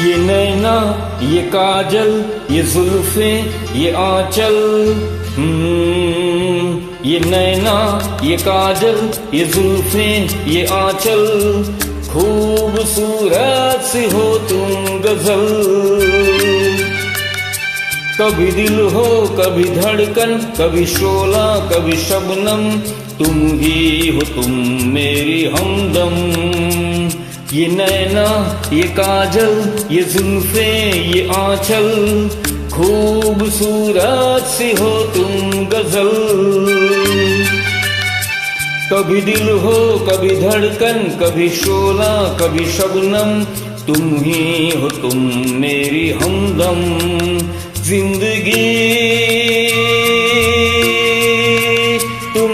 ये नैना, ये काजल, ये जुल्फे, ये आंचल। ये नैना, ये काजल, ये जुल्फे, ये आंचल। खूबसूरत सी हो तुम गजल। कभी दिल हो, कभी धड़कन, कभी शोला, कभी शबनम। तुम ही हो तुम मेरी हमदम। ये नैना, ये काजल, ये जुल्फे, ये आंचल। खूबसूरत सी हो तुम गजल। कभी दिल हो, कभी धड़कन, कभी शोला, कभी शबनम। तुम ही हो तुम मेरी हमदम। जिंदगी तुम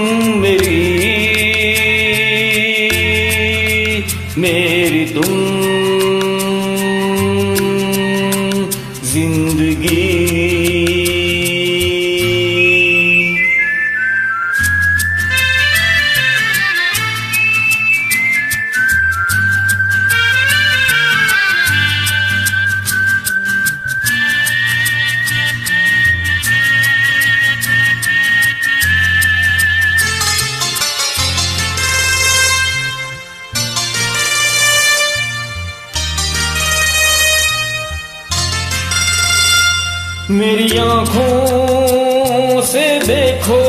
मेरी तुम जिंदगी। मेरी आंखों से देखो,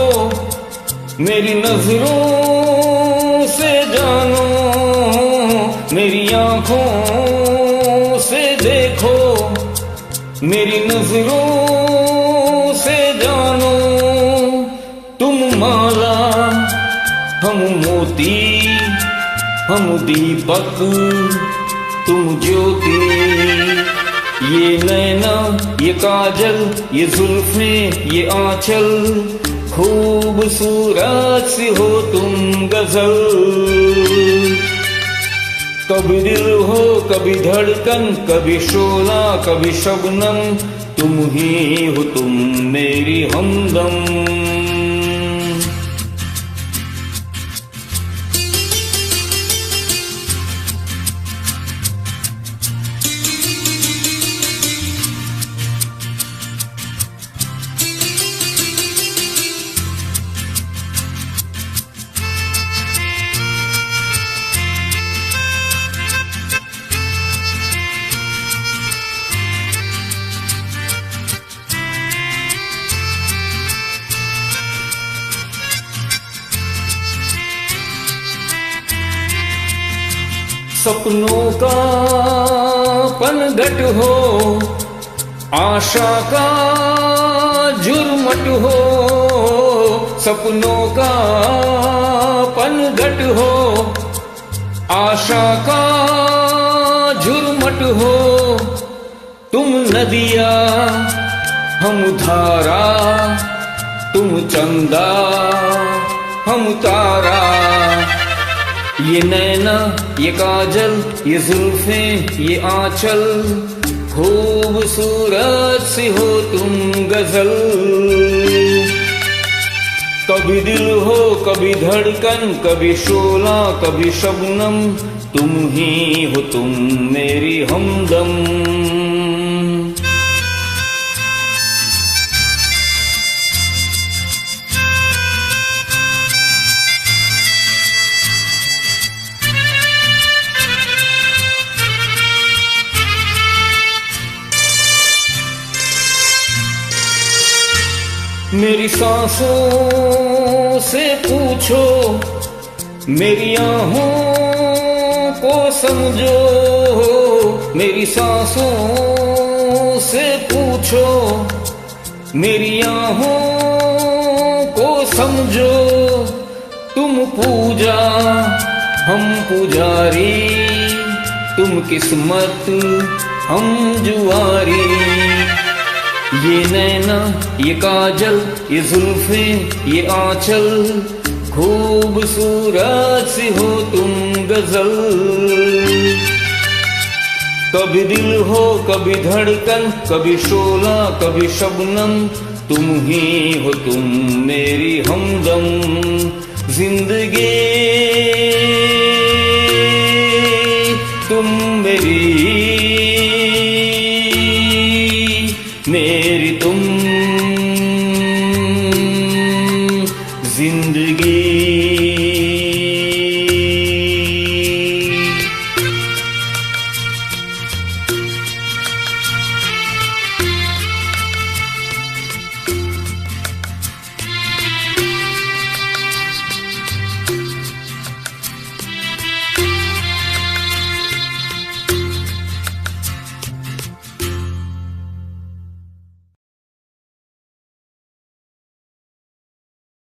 मेरी नजरों से जानो। मेरी आंखों से देखो, मेरी नजरों से जानो। तुम माला, हम मोती, हम दीपक, तुम ज्योति। ये नैना, ये काजल, ये जुल्फे, ये आंचल। खूबसूरत सी हो तुम गजल। कभी दिल हो, कभी धड़कन, कभी शोला, कभी शबनम। तुम ही हो तुम मेरी हमदम। सपनों का पनघट हो, आशा का झुरमट हो। सपनों का पनघट हो, आशा का झुरमट हो। तुम नदिया, हम धारा, तुम चंदा, हम तारा। ये नैना, ये काजल, ये जुल्फे, ये आंचल। खूबसूरत सी हो तुम गजल। कभी दिल हो, कभी धड़कन, कभी शोला, कभी शबनम। तुम ही हो तुम मेरी हमदम। मेरी सांसों से पूछो, मेरी आहों को समझो। मेरी सांसों से पूछो, मेरी आहों को समझो। तुम पूजा, हम पुजारी, तुम किस्मत, हम जुआरी। ये नैना, ये काजल, ये जुल्फे, ये आंचल। खूबसूरत सी हो तुम गजल। कभी दिल हो, कभी धड़कन, कभी शोला, कभी शबनम। तुम ही हो तुम मेरी हमदम। जिंदगी तुम मेरी